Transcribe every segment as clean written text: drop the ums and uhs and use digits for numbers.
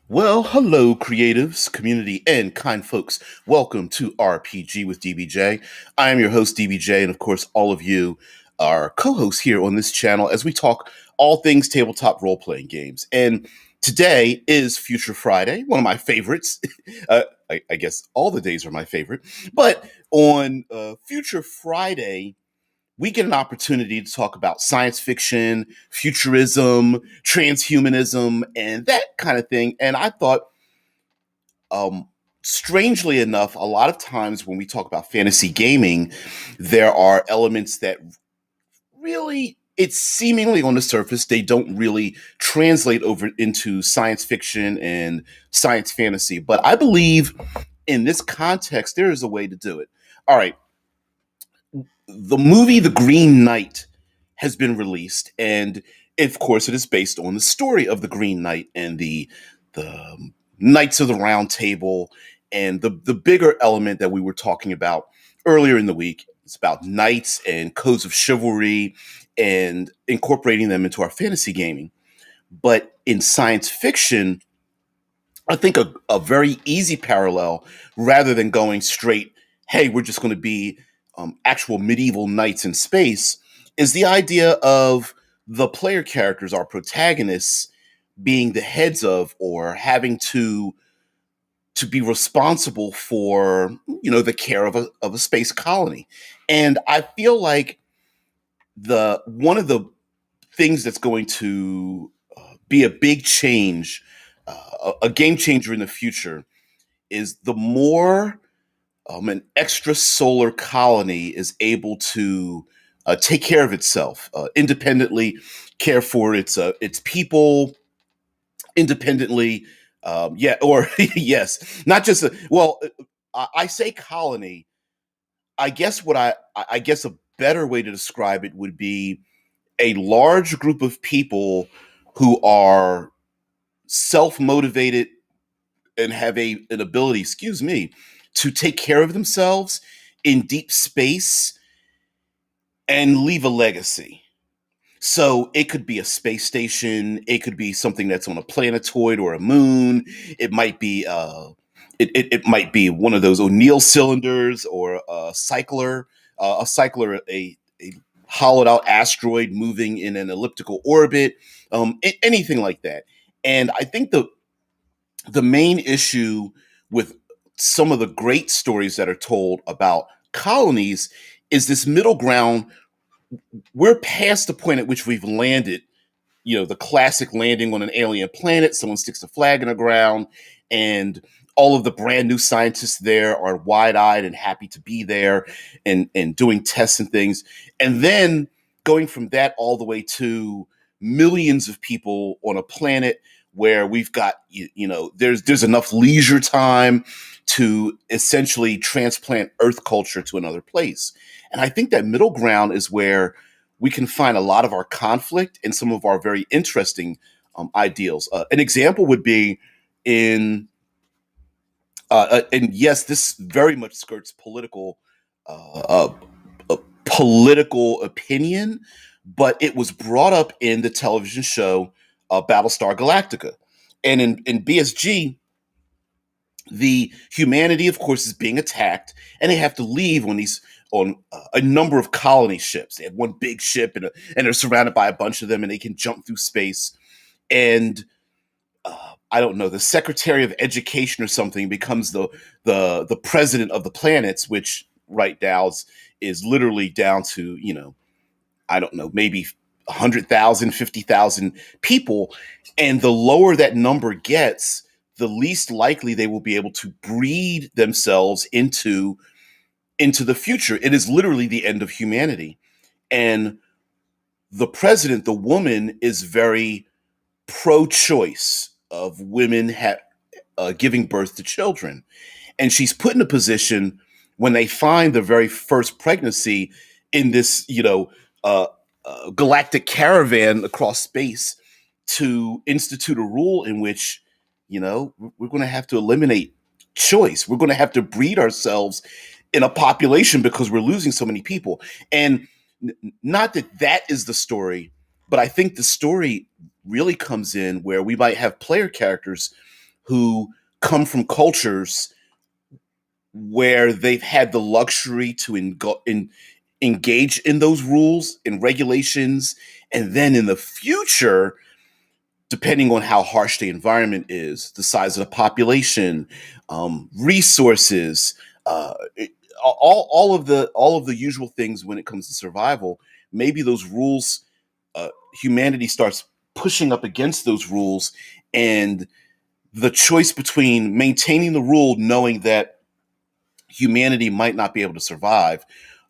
Well, hello, creatives, community, and kind folks. Welcome to RPG with DBJ. I am your host, DBJ, and of course, all of you are co hosts here on this channel as we talk all things tabletop role playing games. And today is Future Friday, one of my favorites. I guess all the days are my favorite. But on Future Friday, we get an opportunity to talk about science fiction, futurism, transhumanism, and that kind of thing. And I thought, um, strangely enough, a lot of times when we talk about fantasy gaming, there are elements that really, it's seemingly on the surface, they don't really translate over into science fiction and science fantasy. But I believe in this context, there is a way to do it. All right, the movie The Green Knight has been released, and of course, it is based on the story of the Green Knight and the Knights of the Round Table, and the bigger element that we were talking about earlier in the week is about knights and codes of chivalry and incorporating them into our fantasy gaming. But in science fiction, I think a very easy parallel, rather than going straight, hey, we're just going to be actual medieval knights in space, is the idea of the player characters, our protagonists, being the heads of or having to be responsible for the care of a space colony. And I feel like the one of the things that's going to be a big change, a game changer in the future, is the more an extrasolar colony is able to take care of itself, independently care for its people, independently. Yeah, or yes, not just I say colony. I guess I guess a better way to describe it would be a large group of people who are self motivated and have an ability, excuse me, to take care of themselves in deep space and leave a legacy. So it could be a space station, it could be something that's on a planetoid or a moon. It might be it might be one of those O'Neill cylinders or a cycler, a hollowed out asteroid moving in an elliptical orbit, anything like that. And I think the main issue with some of the great stories that are told about colonies is this middle ground. We're past the point at which we've landed, the classic landing on an alien planet. Someone sticks a flag in the ground, and all of the brand new scientists there are wide eyed and happy to be there and doing tests and things. And then going from that all the way to millions of people on a planet where we've got, there's enough leisure time to essentially transplant Earth culture to another place. And I think that middle ground is where we can find a lot of our conflict and some of our very interesting ideals. An example would be in, and yes, this very much skirts political opinion, but it was brought up in the television show Battlestar Galactica, and in BSG, the humanity, of course, is being attacked, and they have to leave on a number of colony ships. They have one big ship, and they're surrounded by a bunch of them, and they can jump through space. And I don't know, the Secretary of Education or something becomes the president of the planets, which right now is literally down to I don't know, maybe 100,000, 50,000 people. And the lower that number gets, the least likely they will be able to breed themselves into the future. It is literally the end of humanity. And the president, the woman, is very pro choice of women giving birth to children. And she's put in a position when they find the very first pregnancy in this, galactic caravan across space, to institute a rule in which, we're going to have to eliminate choice. We're going to have to breed ourselves in a population because we're losing so many people. And not that that is the story, but I think the story really comes in where we might have player characters who come from cultures where they've had the luxury to engage in those rules and regulations. And then in the future, depending on how harsh the environment is, the size of the population, resources, all of the usual things when it comes to survival, maybe those rules, humanity starts pushing up against those rules, and the choice between maintaining the rule, knowing that humanity might not be able to survive,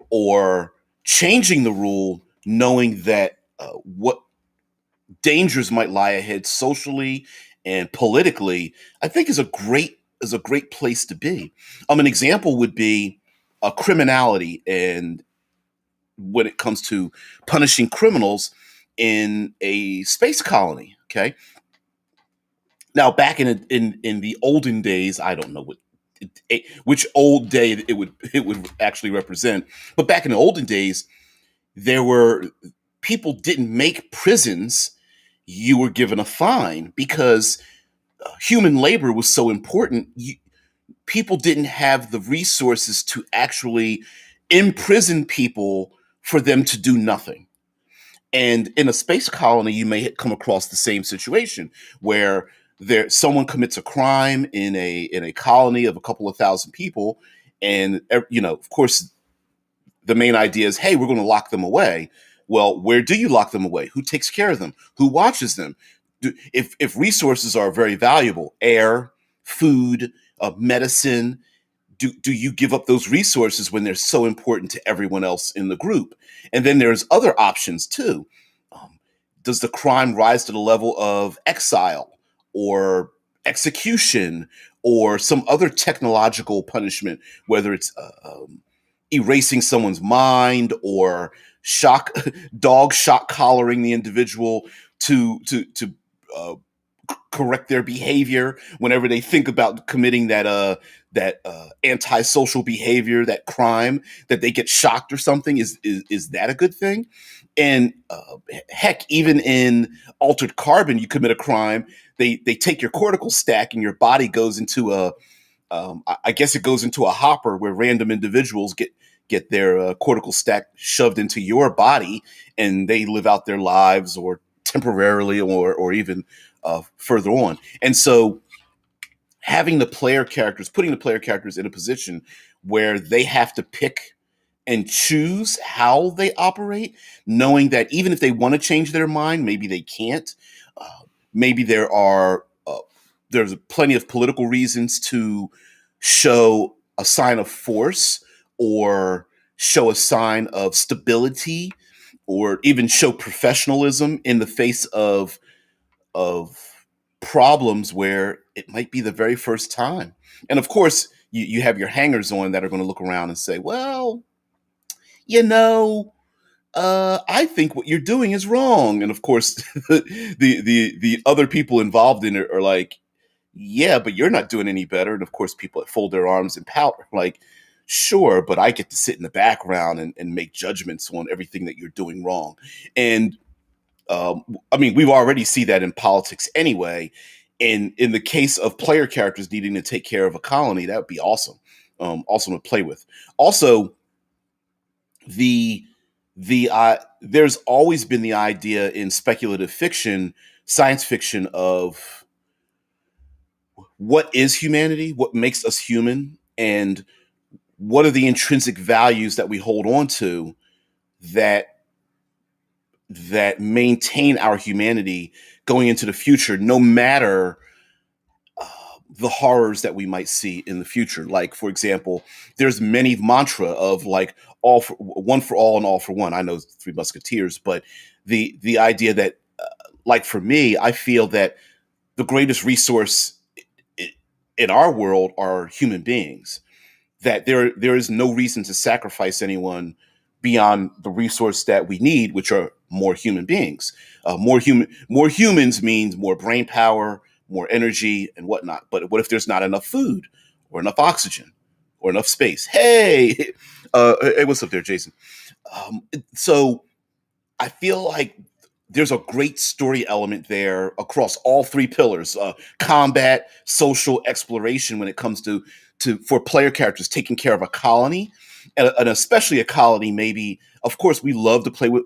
or changing the rule, knowing that what dangers might lie ahead socially and politically, I think is a great place to be. An example would be criminality, and when it comes to punishing criminals in a space colony. Okay, now back in the olden days, I don't know which old day it would actually represent, but back in the olden days, there were people didn't make prisons. You were given a fine because human labor was so important. People didn't have the resources to actually imprison people for them to do nothing. And in a space colony, you may come across the same situation where someone commits a crime in a colony of a couple of thousand people, and of course, the main idea is, hey, we're going to lock them away. Well, where do you lock them away? Who takes care of them? Who watches them? If resources are very valuable, air, food, medicine, do you give up those resources when they're so important to everyone else in the group? And then there's other options too. Um, does the crime rise to the level of exile or execution or some other technological punishment, whether it's erasing someone's mind or shock shock collaring the individual to uh, correct their behavior whenever they think about committing that antisocial behavior, that crime, that they get shocked or something. Is that a good thing? And heck, even in Altered Carbon, you commit a crime, they take your cortical stack and your body goes into I guess it goes into a hopper where random individuals get their cortical stack shoved into your body, and they live out their lives, or temporarily, or even further on. And so, putting the player characters in a position where they have to pick and choose how they operate, knowing that even if they want to change their mind, maybe they can't. Uh, maybe there's plenty of political reasons to show a sign of force, or show a sign of stability, or even show professionalism in the face of problems where it might be the very first time. And of course, you have your hangers on that are going to look around and say, well, you know, I think what you're doing is wrong. And of course, the other people involved in it are like, yeah, but you're not doing any better. And of course, people that fold their arms and pout are like, sure, but I get to sit in the background and make judgments on everything that you're doing wrong. And I mean, we've already see that in politics anyway. In the case of player characters needing to take care of a colony, that would be awesome, awesome to play with. Also, the there's always been the idea in speculative fiction, science fiction, of what is humanity, what makes us human, and what are the intrinsic values that we hold on to that maintain our humanity going into the future, no matter uh, the horrors that we might see in the future. Like, for example, there's many mantra of like one for all and all for one. I know Three Musketeers, but the idea that, like for me, I feel that the greatest resource in our world are human beings. That there is no reason to sacrifice anyone beyond the resource that we need, which are more human beings. More humans means more brain power, more energy, and whatnot. But what if there's not enough food, or enough oxygen, or enough space? Hey, hey, what's up there, Jason? So I feel like there's a great story element there across all three pillars: combat, social, exploration. When it comes to for player characters taking care of a colony, and especially a colony, maybe. Of course, we love to play with.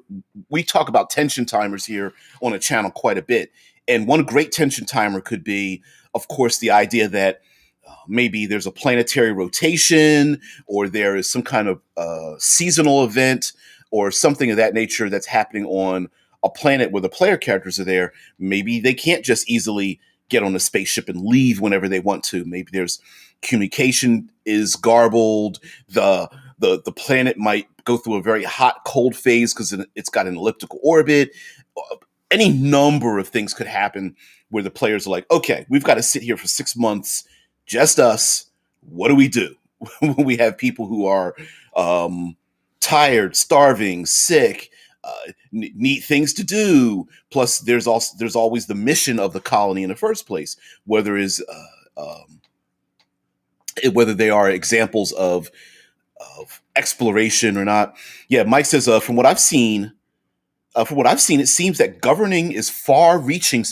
We talk about tension timers here on the channel quite a bit, and one great tension timer could be, of course, the idea that maybe there's a planetary rotation, or there is some kind of seasonal event or something of that nature that's happening on a planet where the player characters are there. Maybe they can't just easily get on a spaceship and leave whenever they want to. Maybe there's communication is garbled. The planet might go through a very hot cold phase because it's got an elliptical orbit. Any number of things could happen where the players are like, okay, we've got to sit here for 6 months, just us. What do we do? We have people who are tired, starving, sick, need things to do. Plus, there's always the mission of the colony in the first place, whether they are examples of exploration or not. Yeah, Mike says, from what I've seen, it seems that governing is far-reaching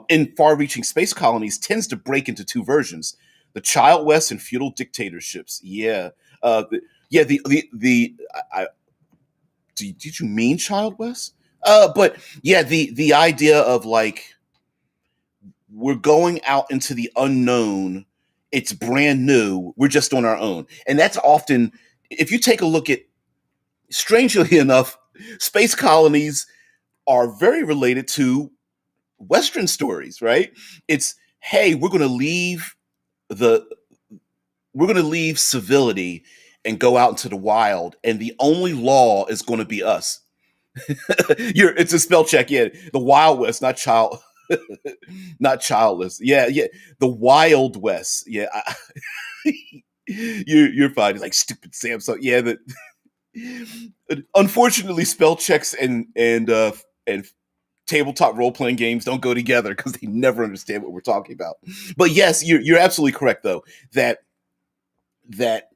in far-reaching space colonies tends to break into two versions: the Child West and feudal dictatorships. Yeah, yeah. Did you mean Child West? But yeah, the idea of like we're going out into the unknown. It's brand new. We're just on our own, and that's often, if you take a look at, strangely enough, space colonies are very related to Western stories, right? It's, hey, the we're going to leave civility and go out into the wild, and the only law is going to be us. It's a spell check, yeah. The Wild West, not child, not childless. Yeah, yeah. The Wild West, yeah. You're fine. It's like stupid Samsung. Yeah, that. Unfortunately, spell checks and tabletop role playing games don't go together because they never understand what we're talking about. But yes, you're absolutely correct though that that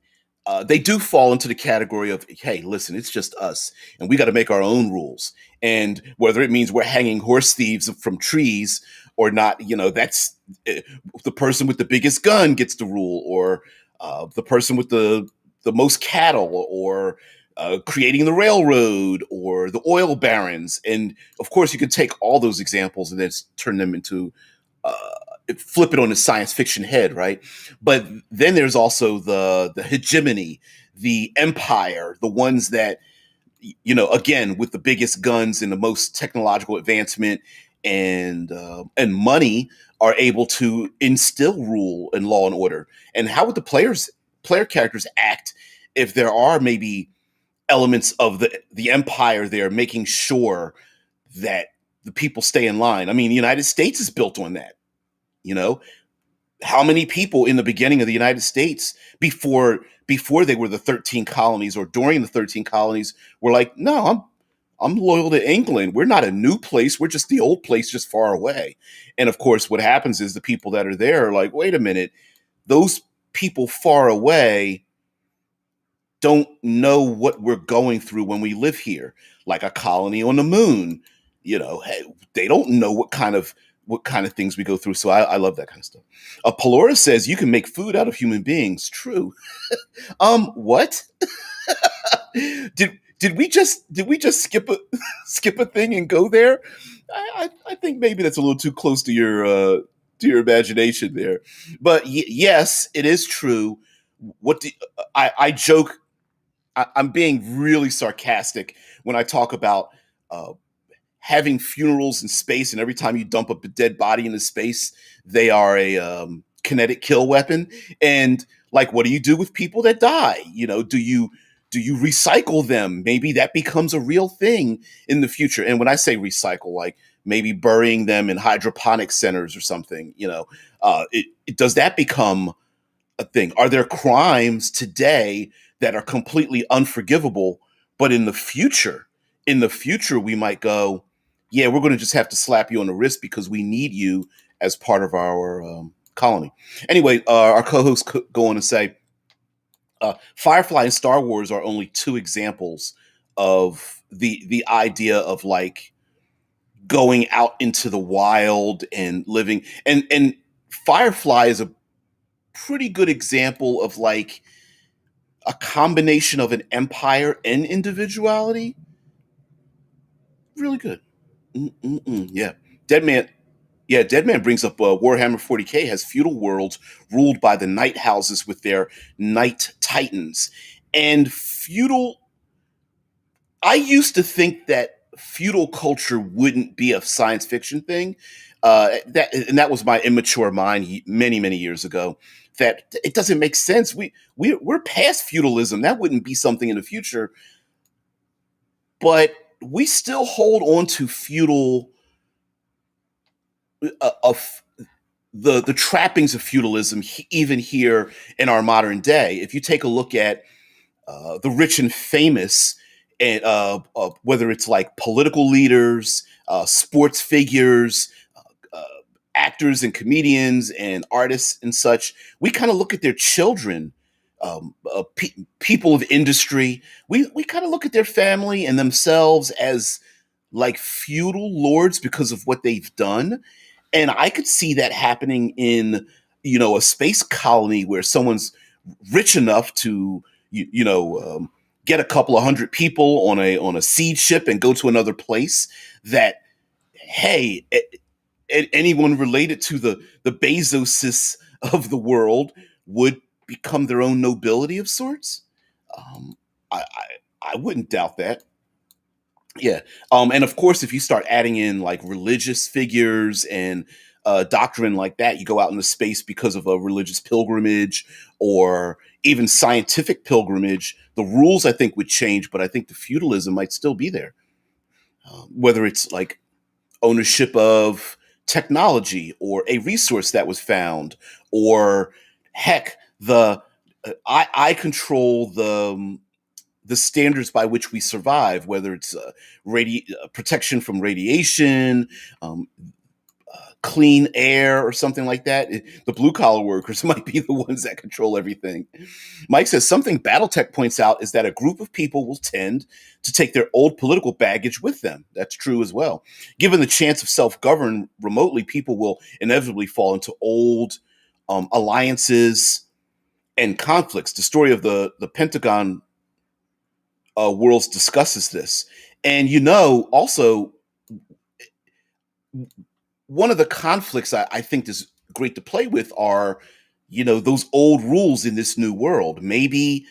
they do fall into the category of, hey, listen, it's just us, and we got to make our own rules. And whether it means we're hanging horse thieves from trees or not, that's uh, the person with the biggest gun gets to rule, or the person with the most cattle, or creating the railroad, or the oil barons. And of course, you could take all those examples and then turn them into uh, flip it on the science fiction head, right? But then there's also the hegemony, the empire, the ones that, again, with the biggest guns and the most technological advancement and money, are able to instill rule and law and order. And how would the player characters act if there are maybe elements of the empire there making sure that the people stay in line? I mean, the United States is built on that. You know, how many people in the beginning of the United States, before they were the 13 colonies or during the 13 colonies, were like, no, I'm loyal to England. We're not a new place. We're just the old place, just far away. And of course, what happens is the people that are there are like, wait a minute, those people far away don't know what we're going through when we live here, like a colony on the moon. Hey, they don't know what kind of things we go through. So I love that kind of stuff. Pelora says you can make food out of human beings. True. What? did we just skip a thing and go there? I think maybe that's a little too close to your imagination there. But yes, it is true. What do I joke? I'm being really sarcastic when I talk about uh, having funerals in space, and every time you dump up a dead body into space, they are a kinetic kill weapon. And like, what do you do with people that die? Do you recycle them? Maybe that becomes a real thing in the future. And when I say recycle, like maybe burying them in hydroponic centers or something, does that become a thing? Are there crimes today that are completely unforgivable, but in the future, we might go, yeah, we're going to just have to slap you on the wrist because we need you as part of our colony. Anyway, our co-hosts go on to say, Firefly and Star Wars are only two examples of the idea of like going out into the wild and living. And Firefly is a pretty good example of like a combination of an empire and individuality. Really good. Yeah. Dead Man. Yeah, Dead Man brings up Warhammer 40K has feudal worlds ruled by the night houses with their night titans. And feudal, I used to think that feudal culture wouldn't be a science fiction thing. That was my immature mind many years ago. That it doesn't make sense. We're past feudalism. That wouldn't be something in the future. But we still hold on to feudal of the trappings of feudalism even here in our modern day. If you take a look at the rich and famous, and whether it's like political leaders, sports figures, uh, actors and comedians and artists and such, we kind of look at their children, people of industry. We kind of look at their family and themselves as like feudal lords because of what they've done. And I could see that happening in, a space colony where someone's rich enough to, get a couple of hundred people on a seed ship and go to another place. That, hey, anyone related to the Bezoses of the world would become their own nobility of sorts. Um, I wouldn't doubt that. Yeah. And of course, if you start adding in like religious figures and doctrine like that, you go out into space because of a religious pilgrimage or even scientific pilgrimage. The rules, I think, would change, but I think the feudalism might still be there. Whether it's like ownership of technology or a resource that was found, or heck, I control the standards by which we survive, whether it's protection from radiation, um, clean air, or something like that. The blue collar workers might be the ones that control everything. Mike says something BattleTech points out is that a group of people will tend to take their old political baggage with them. That's true as well. Given the chance of self govern remotely, people will inevitably fall into old alliances and conflicts. The story of the Pentagon Worlds discusses this. And also one of the conflicts I think is great to play with are, those old rules in this new world. Maybe,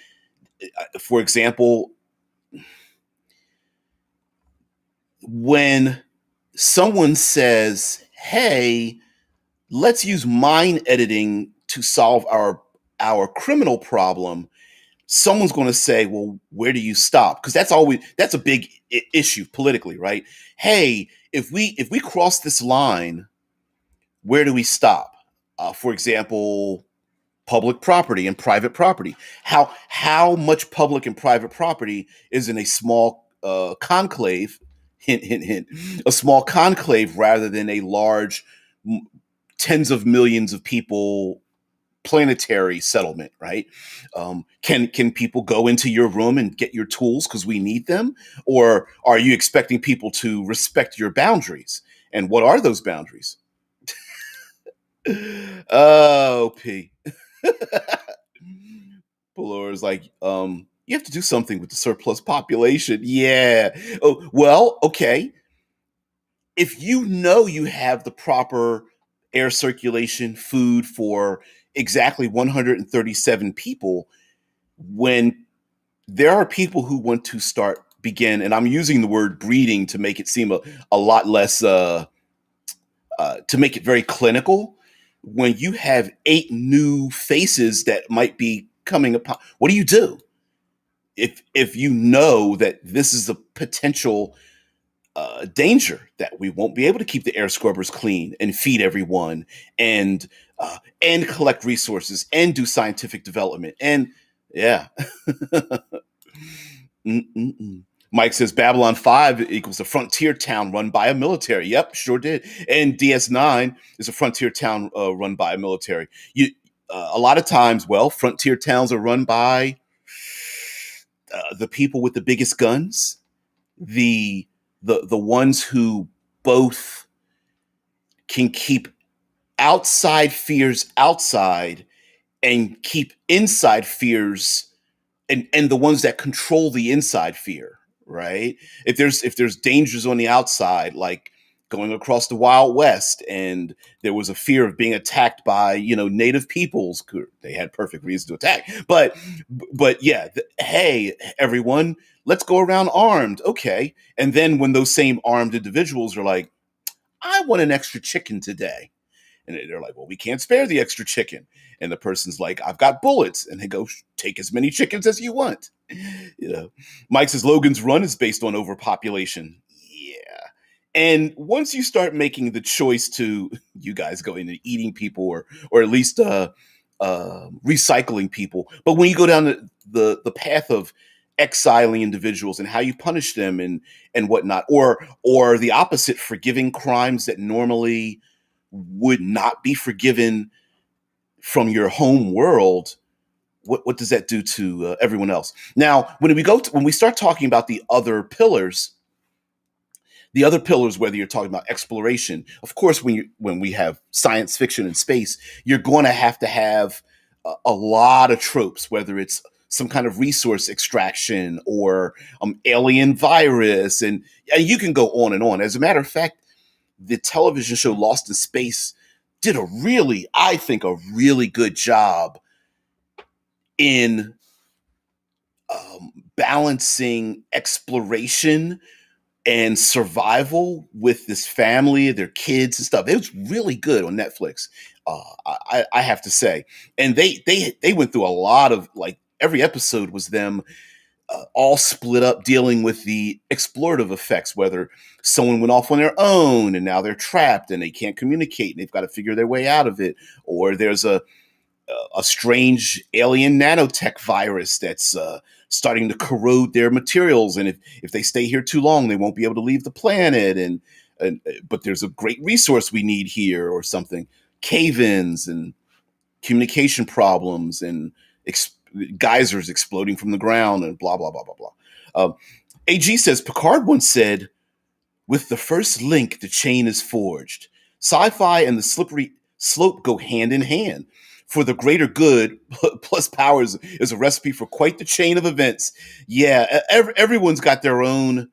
for example, when someone says, "Hey, let's use mind editing to solve our criminal problem," someone's going to say, "Well, where do you stop?" Because that's a big issue politically, right? Hey, if we cross this line, where do we stop? For example, public property and private property. How much public and private property is in a small conclave? Hint, hint, hint. A small conclave rather than a large, tens of millions of people planetary settlement, right? Can people go into your room and get your tools because we need them, or are you expecting people to respect your boundaries? And what are those boundaries? Oh, P. Pelor's like, you have to do something with the surplus population. Yeah. Oh, well, okay. If you know you have the proper air circulation, food for exactly 137 people, when there are people who want to begin, and I'm using the word breeding to make it seem a lot less, to make it very clinical. When you have 8 new faces that might be coming upon, what do you do? If you know that this is a potential danger, that we won't be able to keep the air scrubbers clean and feed everyone, and collect resources and do scientific development, and yeah. Mm-mm-mm. Mike says Babylon 5 equals a frontier town run by a military. Yep, sure did. And DS9 is a frontier town run by a military. A lot of times, well, frontier towns are run by the people with the biggest guns, the the ones who both can keep outside fears outside and keep inside fears and the ones that control the inside fear, right? If there's dangers on the outside, like going across the Wild West, and there was a fear of being attacked by native peoples. They had perfect reason to attack, but yeah, hey everyone, let's go around armed, okay? And then when those same armed individuals are like, I want an extra chicken today. And they're like, well, we can't spare the extra chicken. And the person's like, I've got bullets. And they go, take as many chickens as you want. Mike says Logan's Run is based on overpopulation. Yeah. And once you start making the choice to, you guys go into eating people or at least recycling people. But when you go down the path of exiling individuals and how you punish them and whatnot, or the opposite, forgiving crimes that normally would not be forgiven from your home world, what does that do to everyone else? Now, when we start talking about the other pillars, whether you're talking about exploration, of course, when we have science fiction and space, you're going to have a lot of tropes, whether it's some kind of resource extraction or alien virus, and you can go on and on. As a matter of fact, the television show Lost in Space did I think, a really good job in balancing exploration and survival with this family, their kids and stuff. It was really good on Netflix. I have to say, and they went through a lot of, like, every episode was them all split up dealing with the explorative effects, whether someone went off on their own and now they're trapped and they can't communicate and they've got to figure their way out of it, or there's a strange alien nanotech virus that's starting to corrode their materials, and if they stay here too long, they won't be able to leave the planet. And but there's a great resource we need here, or something. Cave-ins and communication problems and geysers exploding from the ground and blah blah blah blah blah. AG says Picard once said, "With the first link, the chain is forged." Sci-fi and the slippery slope go hand in hand. For the greater good, plus powers is a recipe for quite the chain of events. Yeah, everyone's got their own.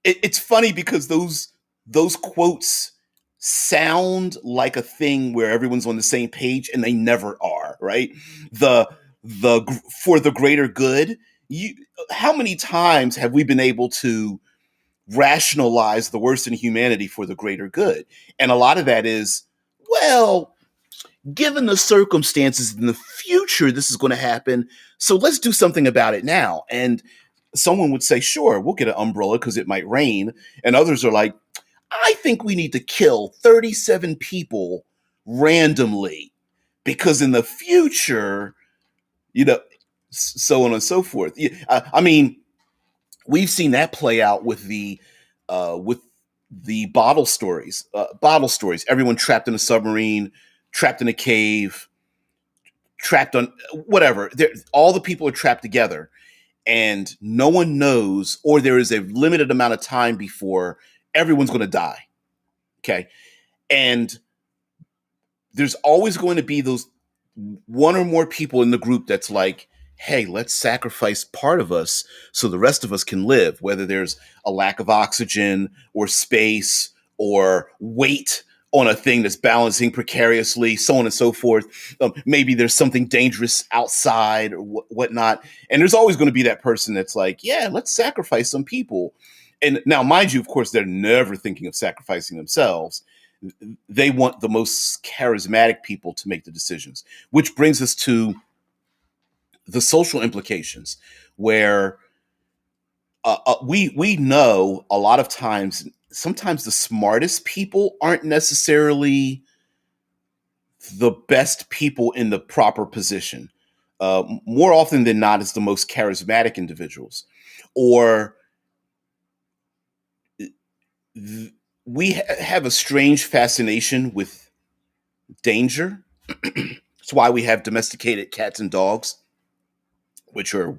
It's funny because those quotes sound like a thing where everyone's on the same page, and they never are. Right? The for the greater good. How many times have we been able to rationalize the worst in humanity for the greater good? And a lot of that is, well, given the circumstances in the future, this is going to happen. So let's do something about it now. And someone would say, sure, we'll get an umbrella because it might rain. And others are like, I think we need to kill 37 people randomly because in the future, so on and so forth. I mean, we've seen that play out with the bottle stories. Bottle stories. Everyone trapped in a submarine, trapped in a cave, trapped on whatever. All the people are trapped together, and no one knows, or there is a limited amount of time before everyone's going to die. Okay, and there's always going to be those one or more people in the group that's like, hey, let's sacrifice part of us so the rest of us can live, whether there's a lack of oxygen or space or weight on a thing that's balancing precariously, so on and so forth. Maybe there's something dangerous outside or whatnot. And there's always going to be that person that's like, yeah, let's sacrifice some people. And now, mind you, of course, they're never thinking of sacrificing themselves. They want the most charismatic people to make the decisions, which brings us to the social implications, where we know a lot of times, sometimes the smartest people aren't necessarily the best people in the proper position. More often than not, it's the most charismatic individuals, or we have a strange fascination with danger. It's why we have domesticated cats and dogs, which are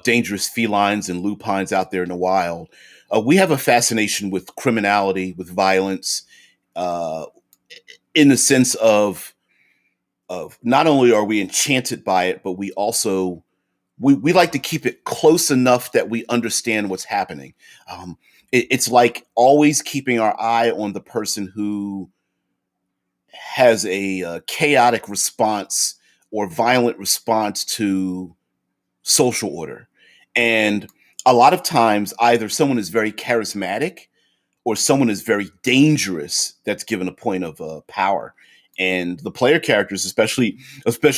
dangerous felines and lupines out there in the wild. we have a fascination with criminality, with violence, uh, in the sense of not only are we enchanted by it, but we also we like to keep it close enough that we understand what's happening. It's like always keeping our eye on the person who has a, chaotic response or violent response to social order. And a lot of times, either someone is very charismatic or someone is very dangerous that's given a point of power. And the player characters, especially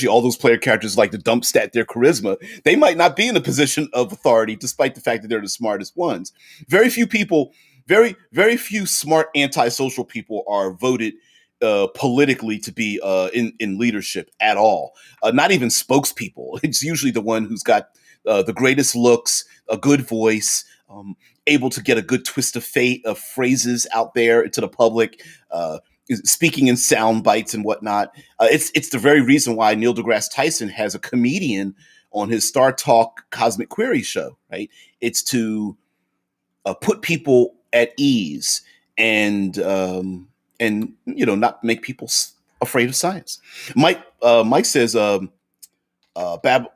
all those player characters like to dump stat their charisma, they might not be in a position of authority, despite the fact that they're the smartest ones. Very few people, very few smart antisocial people are voted politically to be in leadership at all. Not even spokespeople. It's usually the one who's got the greatest looks, a good voice, able to get a good twist of fate of phrases out there to the public, speaking in sound bites and whatnot. It's the very reason why Neil deGrasse Tyson has a comedian on his Star Talk Cosmic Query show. Right, it's to put people at ease and not make people afraid of science. Mike says Bab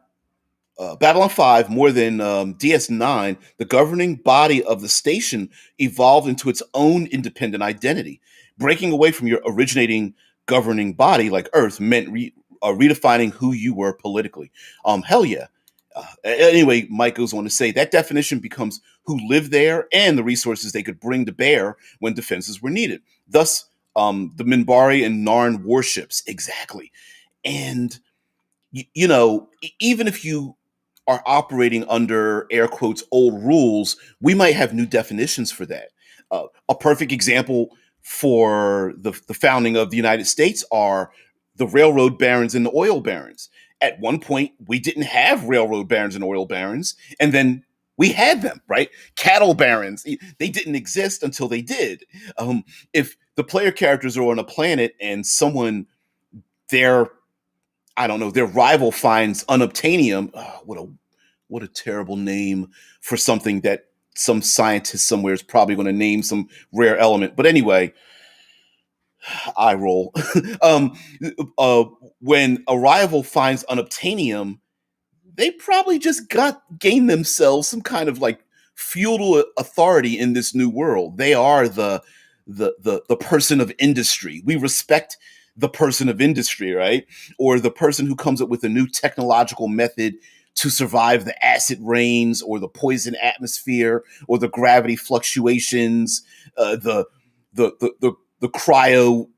Babylon 5, more than DS9, the governing body of the station evolved into its own independent identity. Breaking away from your originating governing body, like Earth, meant redefining who you were politically. Hell yeah. Anyway, Mike goes on to say that definition becomes who lived there and the resources they could bring to bear when defenses were needed. Thus, the Minbari and Narn warships, exactly. And even if you are operating under air quotes old rules, we might have new definitions for that. A perfect example for the founding of the United States are the railroad barons and the oil barons. At one point, we didn't have railroad barons and oil barons, and then we had them, right? Cattle barons, they didn't exist until they did. If the player characters are on a planet and someone their I don't know, their rival finds unobtainium. Oh, what a terrible name for something that some scientist somewhere is probably going to name some rare element. But anyway, I roll. um, uh, when a rival finds unobtainium, they probably just got gained themselves some kind of like feudal authority in this new world. They are the person of industry. We respect the person of industry, right? Or the person who comes up with a new technological method to survive the acid rains or the poison atmosphere or the gravity fluctuations, the cryo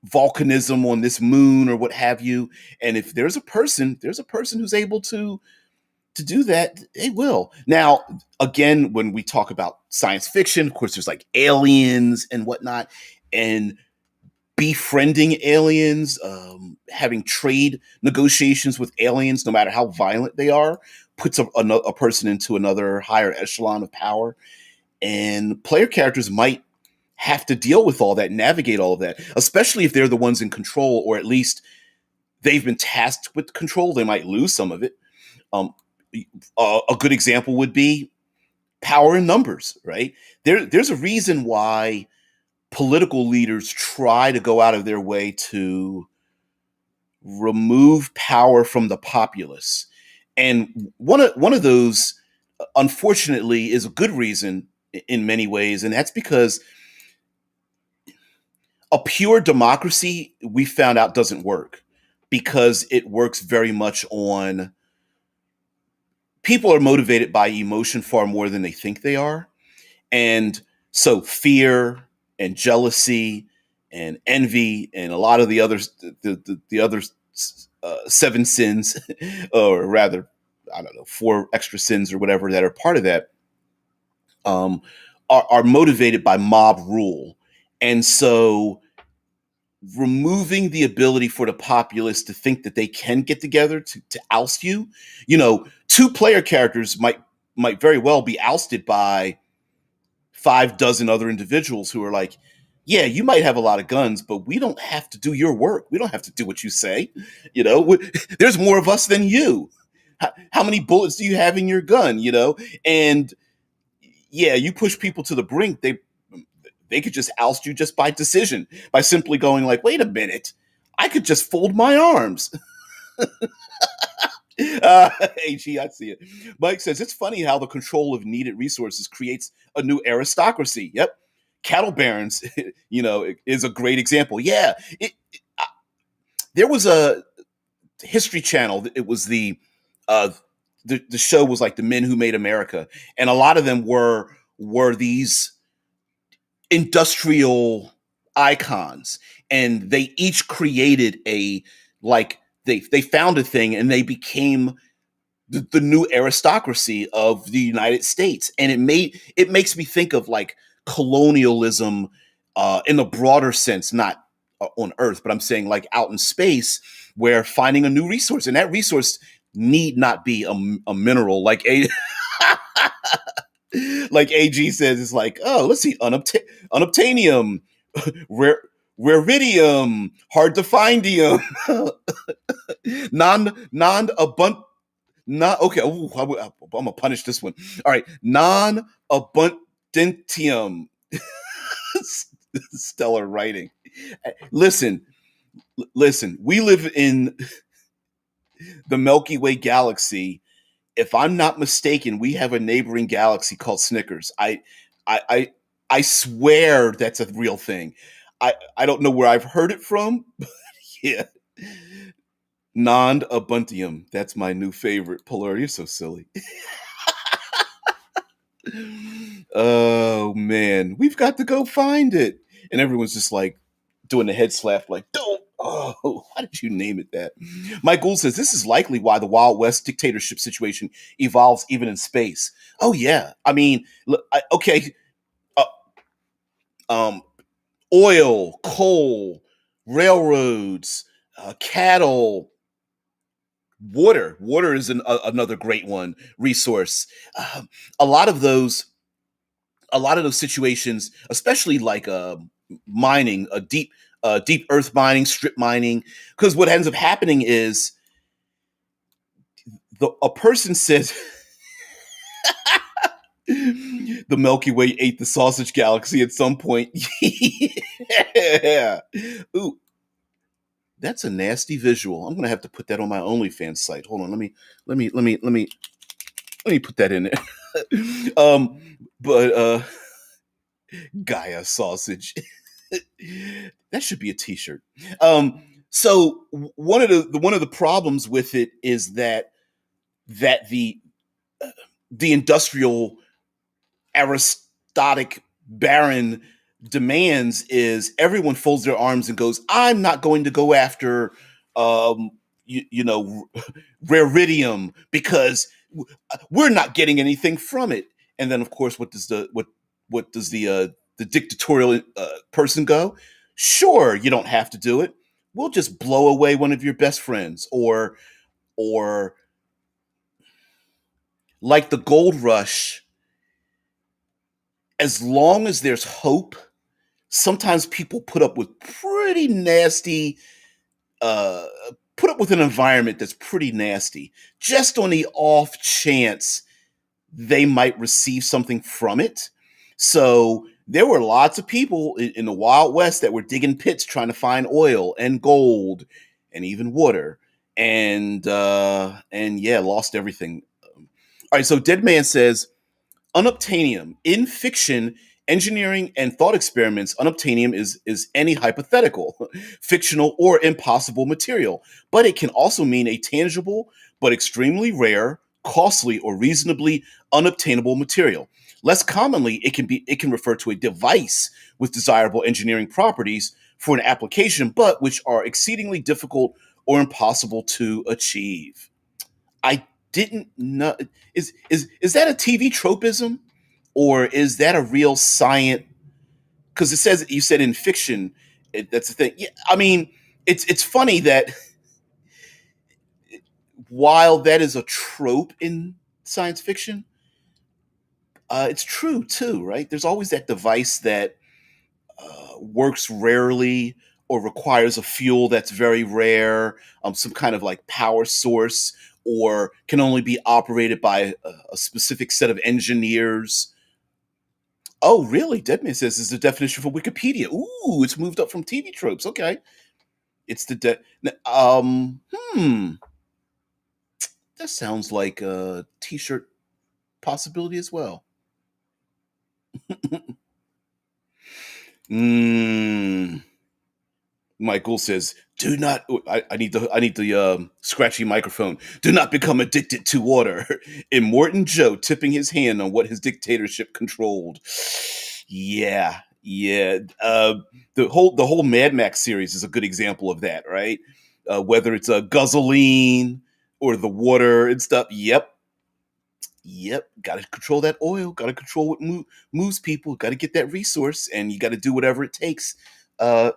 volcanism on this moon or what have you. And if there's a person who's able to do that, they will. Now, again, when we talk about science fiction, of course, there's like aliens and whatnot, and befriending aliens, having trade negotiations with aliens, no matter how violent they are, puts a person into another higher echelon of power. And player characters might have to deal with all that, navigate all of that, especially if they're the ones in control, or at least they've been tasked with control. They might lose some of it. Um, a good example would be power in numbers, right? There's a reason why political leaders try to go out of their way to remove power from the populace. And one of those, unfortunately, is a good reason in many ways, and that's because a pure democracy, we found out, doesn't work, because it works very much on people are motivated by emotion far more than they think they are. And so fear and jealousy and envy and a lot of the others, the other seven sins, or rather, I don't know, four extra sins or whatever that are part of that, um, are motivated by mob rule. And so removing the ability for the populace to think that they can get together to oust you, two player characters might very well be ousted by 5 dozen other individuals who are like, yeah, you might have a lot of guns, but we don't have to do your work. We don't have to do what you say. There's more of us than you. How many bullets do you have in your gun? And yeah, you push people to the brink, they could just oust you just by decision, by simply going like, wait a minute, I could just fold my arms. AG, I see it. Mike says it's funny how the control of needed resources creates a new aristocracy. Yep, cattle barons, is a great example. Yeah, there was a History Channel. It was uh, the show was like the Men Who Made America, and a lot of them were these industrial icons, and they each created a like they found a thing, and they became the new aristocracy of the United States. And it makes me think of like colonialism in a broader sense, not on Earth, but I'm saying like out in space, where finding a new resource, and that resource need not be a mineral like a like AG says. It's like, oh, let's see, unobtainium, rare raridium, hard to findium, non not okay. Ooh, I'm gonna punish this one. All right, non-abundantium. Stellar writing. Listen, listen. We live in the Milky Way galaxy. If I'm not mistaken, we have a neighboring galaxy called Snickers. I, I, I swear that's a real thing. I don't know where I've heard it from. Yeah, non-abuntium. That's my new favorite. Polar, you're so silly. Oh man, we've got to go find it. And everyone's just like doing the head slap, like, don't. Oh, why did you name it that? Mike Gould says this is likely why the Wild West dictatorship situation evolves even in space. Oh yeah, I mean, look, okay, uh, um, oil, coal, railroads, cattle, water. Water is another great one. Resource. Um, a lot of those a lot of those situations, especially like mining, a deep earth mining, strip mining, because what ends up happening is a person says the Milky Way ate the sausage galaxy at some point. Yeah. Ooh, that's a nasty visual. I'm gonna have to put that on my OnlyFans site. Hold on, let me put that in there. But Gaia sausage. That should be a T-shirt. So one of the problems with it is that the industrial aristocratic baron demands is everyone folds their arms and goes, I'm not going to go after um, raridium because we're not getting anything from it. And then, of course, what does the dictatorial person go? Sure, you don't have to do it. We'll just blow away one of your best friends, or like the gold rush. As long as there's hope, sometimes people uh, put up with an environment that's pretty nasty, just on the off chance they might receive something from it. So there were lots of people in the Wild West that were digging pits trying to find oil and gold and even water, and yeah, lost everything. All right, so Dead Man says unobtainium in fiction, engineering, and thought experiments. Unobtainium is any hypothetical, fictional, or impossible material, but it can also mean a tangible but extremely rare, costly, or reasonably unobtainable material. Less commonly, it can refer to a device with desirable engineering properties for an application, but which are exceedingly difficult or impossible to achieve. I didn't know. Is that a TV tropism, or is that a real science? Because it says you said in fiction, that's the thing. Yeah, I mean, it's funny that while that is a trope in science fiction, it's true too, right? There's always that device that works rarely or requires a fuel that's very rare, some kind of like power source, or can only be operated by a specific set of engineers. Oh, really? Deadman says this is the definition for Wikipedia. Ooh, it's moved up from TV tropes. Okay, it's the that sounds like a T-shirt possibility as well. Mm. Michael says, "Do not." I need the scratchy microphone. Do not become addicted to water. Immortan Joe tipping his hand on what his dictatorship controlled. Yeah, yeah. The whole Mad Max series is a good example of that, right? Whether it's a guzzling or the water and stuff. Yep, yep. Got to control that oil. Got to control what moves people. Got to get that resource, and you got to do whatever it takes. Uh,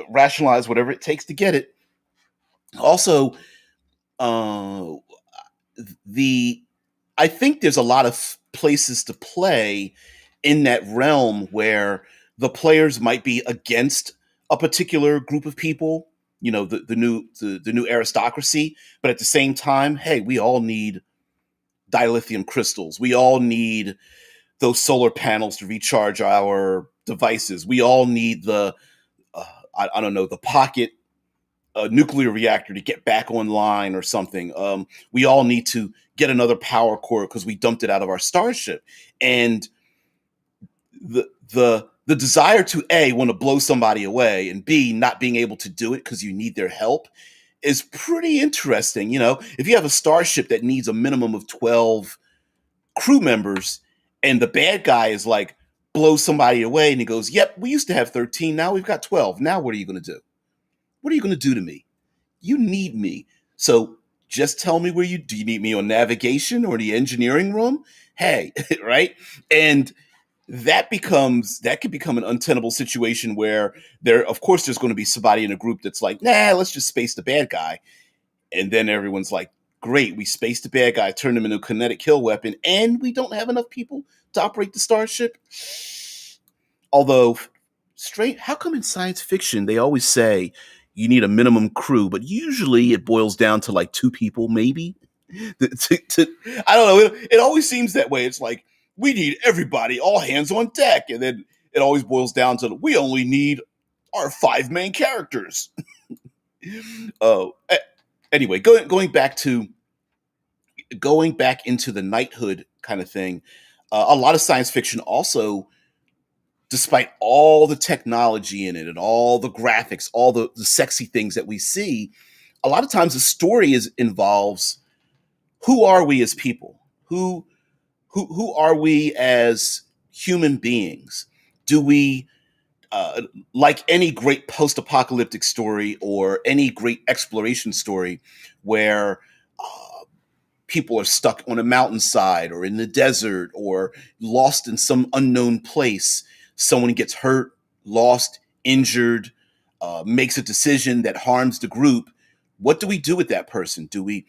Rationalize whatever it takes to get it. Also, uh, the I think there's a lot of places to play in that realm where the players might be against a particular group of people, the new aristocracy, but at the same time, hey, we all need dilithium crystals. We all need those solar panels to recharge our devices. We all need uh, I don't know, the pocket nuclear reactor to get back online or something. We all need to get another power core because we dumped it out of our starship. And the desire to A, want to blow somebody away, and B, not being able to do it because you need their help is pretty interesting. If you have a starship that needs a minimum of 12 crew members and the bad guy is like, blow somebody away, and he goes, yep, we used to have 13, now we've got 12. Now what are you going to do? What are you going to do to me? You need me. So just tell me where do you need me on navigation or the engineering room? Hey, right? And that could become an untenable situation where of course there's going to be somebody in a group that's like, nah, let's just space the bad guy. And then everyone's like, great, we spaced the bad guy, turned him into a kinetic kill weapon, and we don't have enough people to operate the starship. Although, straight, how come in science fiction they always say you need a minimum crew, but usually it boils down to like two people, maybe? I don't know. It always seems that way. It's like, we need everybody, all hands on deck. And then it always boils down to we only need our five main characters. Oh, anyway, going back into the knighthood kind of thing. A lot of science fiction also, despite all the technology in it and all the graphics, all the sexy things that we see, a lot of times the story involves who are we as people? Who are we as human beings? Do we like any great post-apocalyptic story or any great exploration story where people are stuck on a mountainside or in the desert or lost in some unknown place. Someone gets hurt, lost, injured, makes a decision that harms the group. What do we do with that person? Do we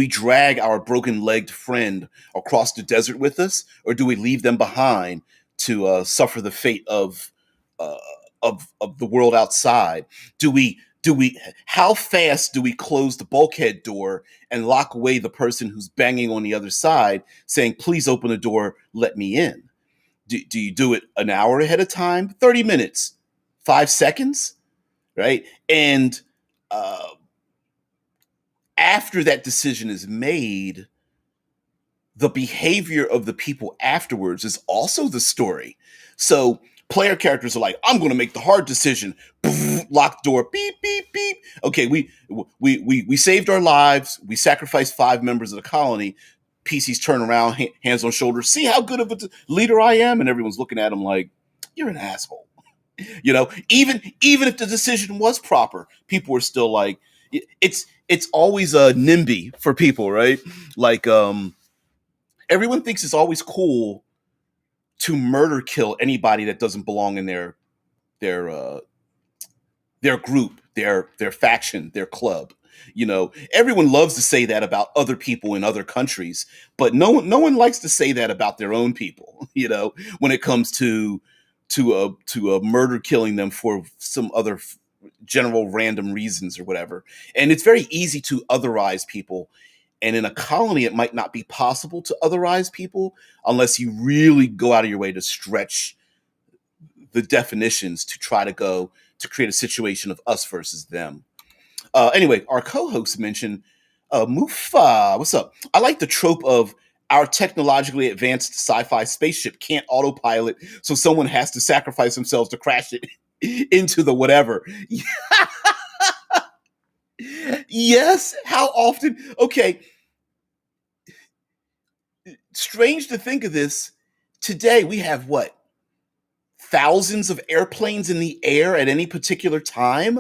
drag our broken-legged friend across the desert with us, or do we leave them behind to suffer the fate uh, of the world outside? Do we how fast do we close the bulkhead door and lock away the person who's banging on the other side, saying, please open the door, let me in? Do you do it an hour ahead of time, 30 minutes, 5 seconds, right? And uh, after that decision is made, the behavior of the people afterwards is also the story. So player characters are like, I'm going to make the hard decision. Lock door. Beep beep beep. Okay, we saved our lives. We sacrificed 5 members of the colony. PCs turn around, hands on shoulders. See how good of a leader I am, and everyone's looking at him like, you're an asshole. Even if the decision was proper, people were still like, it's always a NIMBY for people, right? Like everyone thinks it's always cool to murder kill anybody that doesn't belong in their their group, their faction, their club. Everyone loves to say that about other people in other countries, but no one likes to say that about their own people. When it comes to murder killing them for some other general random reasons or whatever. And it's very easy to otherize people. And in a colony, it might not be possible to otherize people unless you really go out of your way to stretch the definitions to try to go to create a situation of us versus them. Anyway, our co-host mentioned Mufa. What's up? I like the trope of our technologically advanced sci-fi spaceship can't autopilot, so someone has to sacrifice themselves to crash it into the whatever. Yes. How often? Okay. Strange to think of this. Today we have what? Thousands of airplanes in the air at any particular time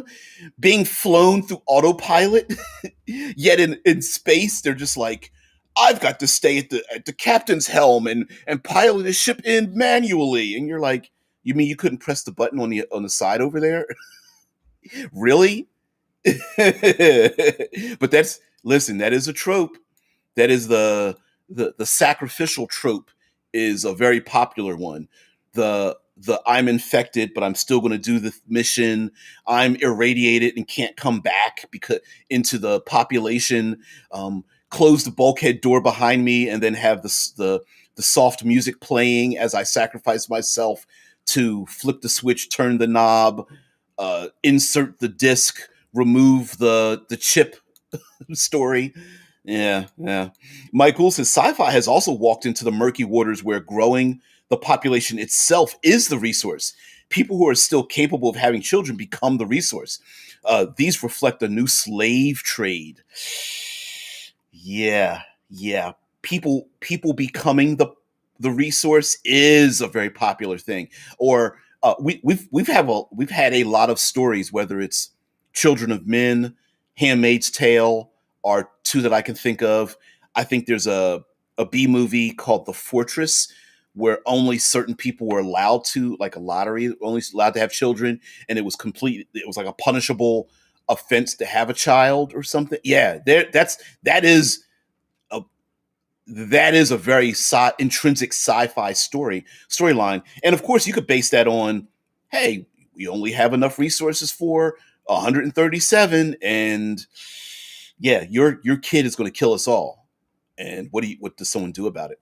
being flown through autopilot. Yet in space, they're just like, I've got to stay at the captain's helm and pilot the ship in manually. And you're like, you mean you couldn't press the button on the side over there? Really? But that's listen, that is a trope. That is the sacrificial trope is a very popular one. The I'm infected, but I'm still going to do the mission. I'm irradiated and can't come back because into the population. Close the bulkhead door behind me, and then have the soft music playing as I sacrifice myself to flip the switch, turn the knob, insert the disc, remove the chip story. Yeah, yeah. Michael says sci-fi has also walked into the murky waters where growing the population itself is the resource. People who are still capable of having children become the resource. These reflect a new slave trade. Yeah, yeah. People becoming the resource is a very popular thing. Or we've had a lot of stories, whether it's Children of Men, Handmaid's Tale, are two that I can think of. I think there's a B movie called The Fortress where only certain people were allowed to, like a lottery, only allowed to have children, and it was complete. It was like a punishable offense to have a child or something. Yeah, that is a that is a very intrinsic sci-fi storyline, and of course you could base that on, hey, we only have enough resources for 137, and yeah, your kid is going to kill us all. And what does someone do about it?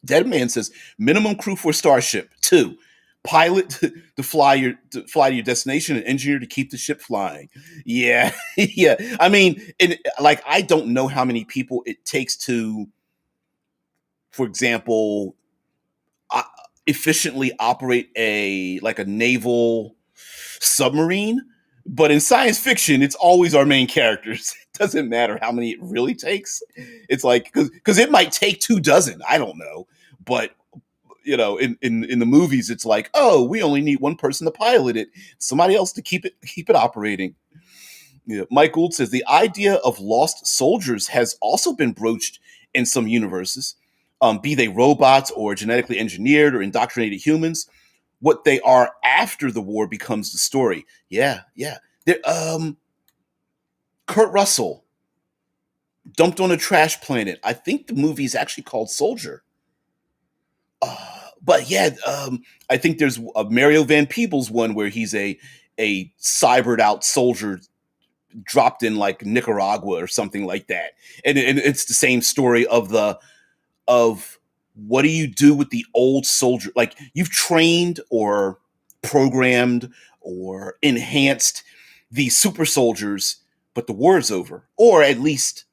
Dead Man says minimum crew for Starship. Two, pilot to fly to your destination, and engineer to keep the ship flying. Yeah, yeah. I mean, and like I don't know how many people it takes to, for example, uh, efficiently operate a naval submarine. But in science fiction, it's always our main characters. It doesn't matter how many it really takes. It's like because it might take 2 dozen. I don't know, but in the movies, it's like, oh, we only need one person to pilot it, somebody else to keep it operating. Yeah. Mike Gould says the idea of lost soldiers has also been broached in some universes, be they robots or genetically engineered or indoctrinated humans. What they are after the war becomes the story. Yeah, yeah. Kurt Russell dumped on a trash planet. I think the movie is actually called Soldier. But yeah, I think there's a Mario Van Peebles one where he's a cybered out soldier dropped in like Nicaragua or something like that, and it's the same story of what do you do with the old soldier? Like you've trained or programmed or enhanced these super soldiers, but the war is over, or at least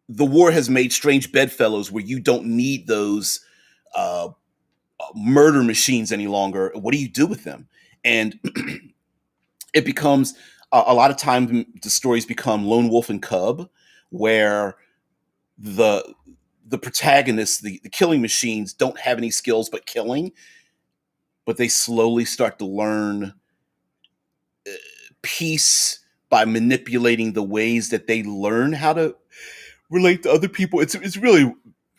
the war has made strange bedfellows where you don't need those uh, murder machines any longer. What do you do with them? And it becomes a lot of times the stories become lone wolf and cub, where the the protagonists, the killing machines, don't have any skills but killing, but they slowly start to learn peace by manipulating the ways that they learn how to relate to other people. It's really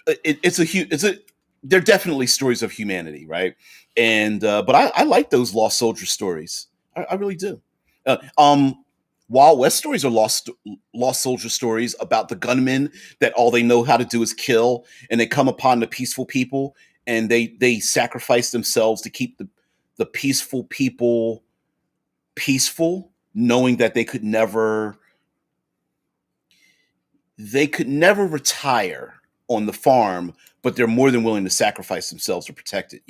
it's a they're definitely stories of humanity, right? And but I like those lost soldier stories. I really do. Wild West stories are lost soldier stories about the gunmen that all they know how to do is kill, and they come upon the peaceful people, and they sacrifice themselves to keep the peaceful people peaceful, knowing that they could never retire on the farm, but they're more than willing to sacrifice themselves to protect it.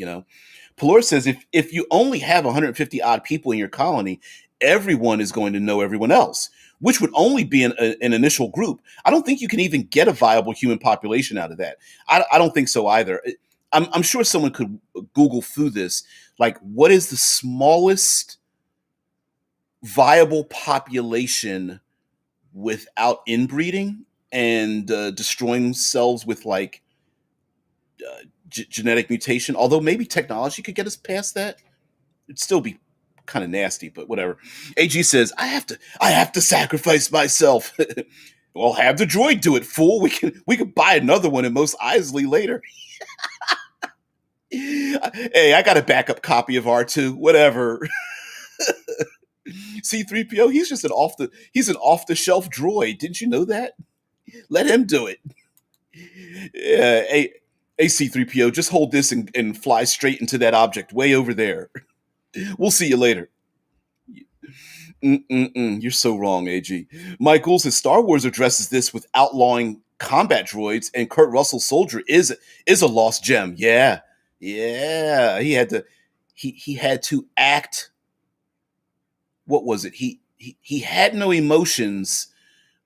Pelor says if you only have 150 odd people in your colony, everyone is going to know everyone else, which would only be an initial group. I don't think you can even get a viable human population out of that. I don't think so either. I'm sure someone could Google through this. Like, what is the smallest viable population without inbreeding and destroying cells with like genetic mutation? Although maybe technology could get us past that. It'd still be kind of nasty, but whatever. AG says, I have to sacrifice myself. Well, have the droid do it, fool. We can buy another one in Mos Eisley later. Hey, I got a backup copy of R2. Whatever. C3PO, he's an off the shelf droid. Didn't you know that? Let him do it. Yeah, hey C3PO, just hold this and fly straight into that object way over there. We'll see you later. You're so wrong, AG. Michael says Star Wars addresses this with outlawing combat droids, and Kurt Russell's Soldier is a lost gem. Yeah, yeah. He had to act. What was it? He had no emotions,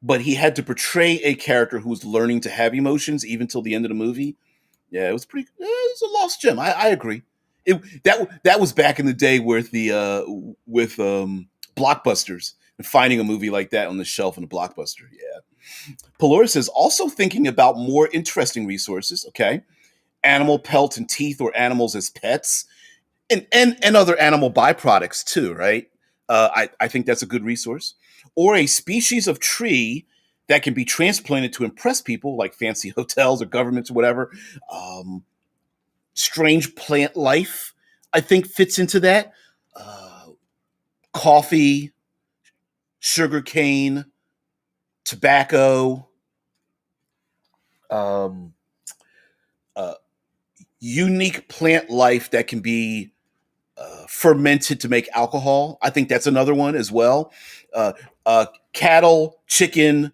but he had to portray a character who was learning to have emotions even till the end of the movie. Yeah, it was a lost gem. I agree. That was back in the day with blockbusters, and finding a movie like that on the shelf in a blockbuster. Yeah. Pelor says also thinking about more interesting resources. Okay, animal pelt and teeth, or animals as pets, and other animal byproducts too. Right. I think that's a good resource. Or a species of tree that can be transplanted to impress people, like fancy hotels or governments or whatever. Um, Strange plant life, I think, fits into that. Uh, Coffee, sugarcane, tobacco, um, uh, unique plant life that can be fermented to make alcohol. I think that's another one as well. Uh, Cattle, chicken,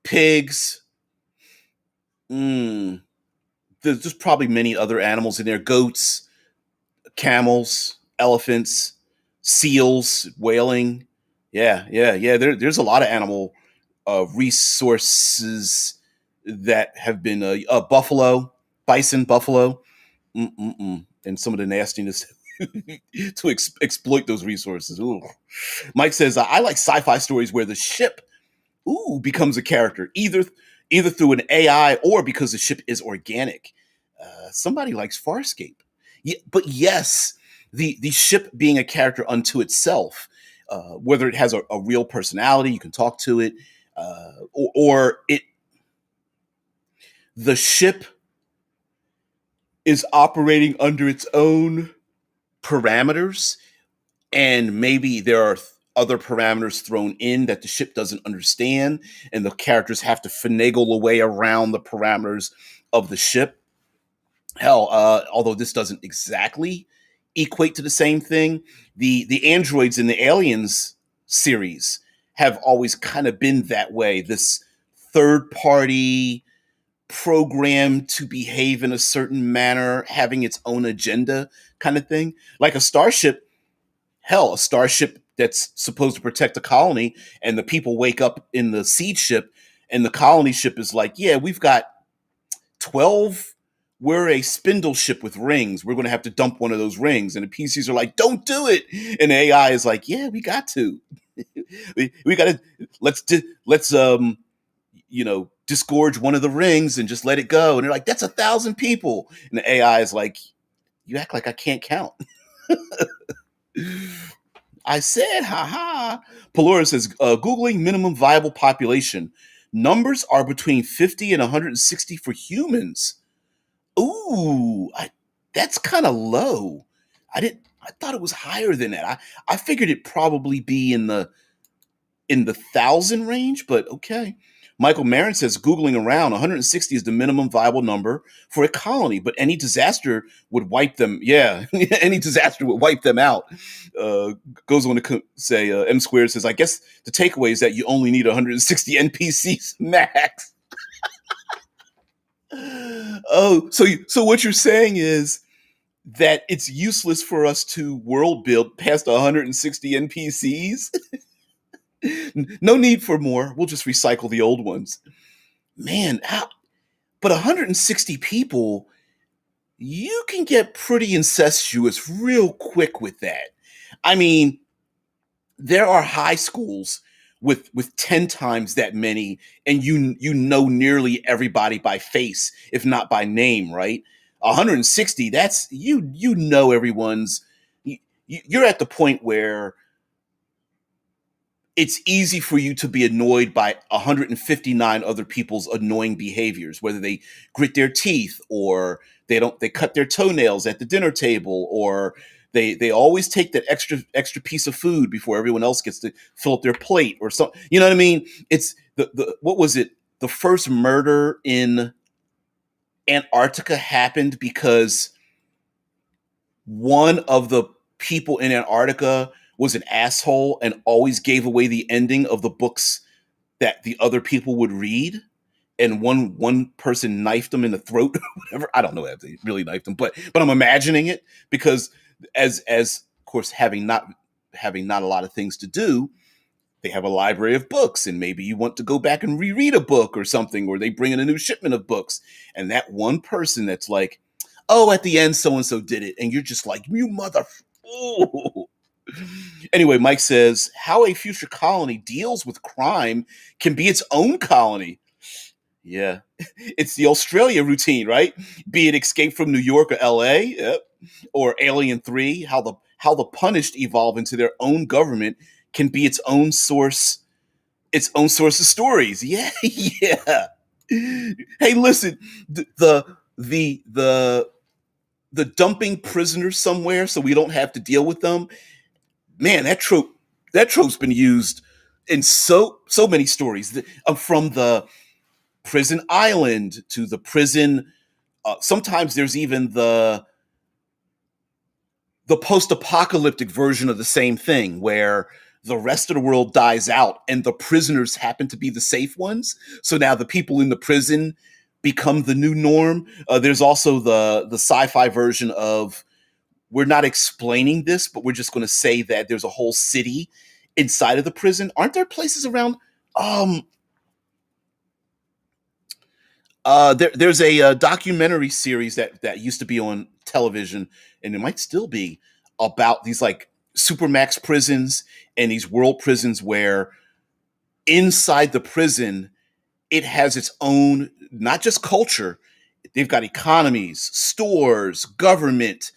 pigs. Mm, there's probably many other animals in there. Goats, camels, elephants, seals, whaling. Yeah, yeah, yeah. There's a lot of animal resources that have been buffalo, bison, buffalo, and some of the nastiness to exploit those resources. Ooh. Mike says, I like sci-fi stories where the ship becomes a character, either through an AI or because the ship is organic. Somebody likes Farscape. Yeah, but yes, the ship being a character unto itself, whether it has a real personality, you can talk to it, or the ship is operating under its own parameters, and maybe there are other parameters thrown in that the ship doesn't understand, and the characters have to finagle a way around the parameters of the ship. Hell, although this doesn't exactly equate to the same thing, the androids in the Aliens series have always kind of been that way. This third party programmed to behave in a certain manner, having its own agenda, kind of thing. Like a starship, hell, a starship that's supposed to protect the colony, and the people wake up in the seed ship, and the colony ship is like, yeah, we've got 12. We're a spindle ship with rings. We're going to have to dump one of those rings. And the PCs are like, don't do it. And the AI is like, yeah, we got to. we got to. Let's disgorge one of the rings and just let it go. And they're like, that's 1,000 people. And the AI is like, you act like I can't count. I said, haha. Pelora says, Googling minimum viable population. Numbers are between 50 and 160 for humans. Ooh, that's kind of low. I thought it was higher than that. I figured it'd probably be in the thousand range, but okay. Michael Marin says Googling around 160 is the minimum viable number for a colony, but any disaster would wipe them. Yeah, any disaster would wipe them out. Goes on to say, M Squared says, I guess the takeaway is that you only need 160 NPCs max. Oh, so what you're saying is that it's useless for us to world build past 160 NPCs? No need for more. We'll just recycle the old ones. Man, but 160 people, you can get pretty incestuous real quick with that. I mean, there are high schools with 10 times that many, and you know nearly everybody by face, if not by name, right? 160, that's you know everyone's you're at the point where it's easy for you to be annoyed by 159 other people's annoying behaviors, whether they grit their teeth or they cut their toenails at the dinner table, or they always take that extra piece of food before everyone else gets to fill up their plate or something. You know what I mean? It's the what was it? The first murder in Antarctica happened because one of the people in Antarctica was an asshole and always gave away the ending of the books that the other people would read. And one person knifed him in the throat, or whatever. I don't know if they really knifed him, but I'm imagining it because as of course having not a lot of things to do, they have a library of books, and maybe you want to go back and reread a book or something, or they bring in a new shipment of books, and that one person that's like, oh, at the end so and so did it, and you're just like, you mother. Ooh. Anyway, Mike says how a future colony deals with crime can be its own colony. Yeah, it's the Australia routine, right? Be it Escape from New York or L.A., yep, or Alien 3, how the punished evolve into their own government can be its own source of stories. Yeah, yeah. Hey, listen, the dumping prisoners somewhere so we don't have to deal with them. Man, that trope's been used in so many stories. From the prison island to the prison. Sometimes there's even the post-apocalyptic version of the same thing where the rest of the world dies out and the prisoners happen to be the safe ones, so now the people in the prison become the new norm. There's also the sci-fi version of, we're not explaining this, but we're just going to say that there's a whole city inside of the prison. Aren't there places around? um there's a documentary series that used to be on television, and it might still be, about these like supermax prisons and these world prisons where inside the prison it has its own, not just culture. They've got economies, stores, government.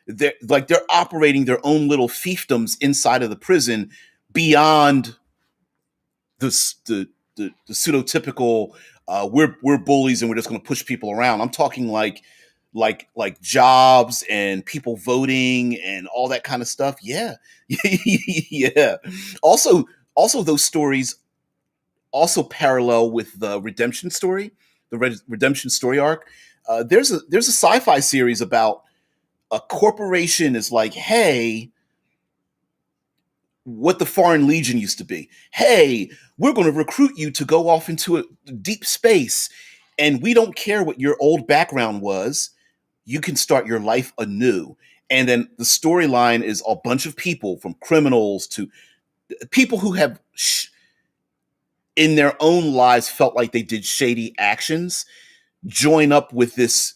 They're operating their own little fiefdoms inside of the prison beyond the pseudotypical, we're bullies and we're just going to push people around. I'm talking like jobs and people voting and all that kind of stuff. Yeah, yeah. Also, those stories also parallel with the redemption story, the redemption story arc. There's a sci-fi series about a corporation is like, hey, what the Foreign Legion used to be. Hey, we're going to recruit you to go off into a deep space, and we don't care what your old background was. You can start your life anew. And then the storyline is a bunch of people, from criminals to people who have in their own lives felt like they did shady actions, join up with this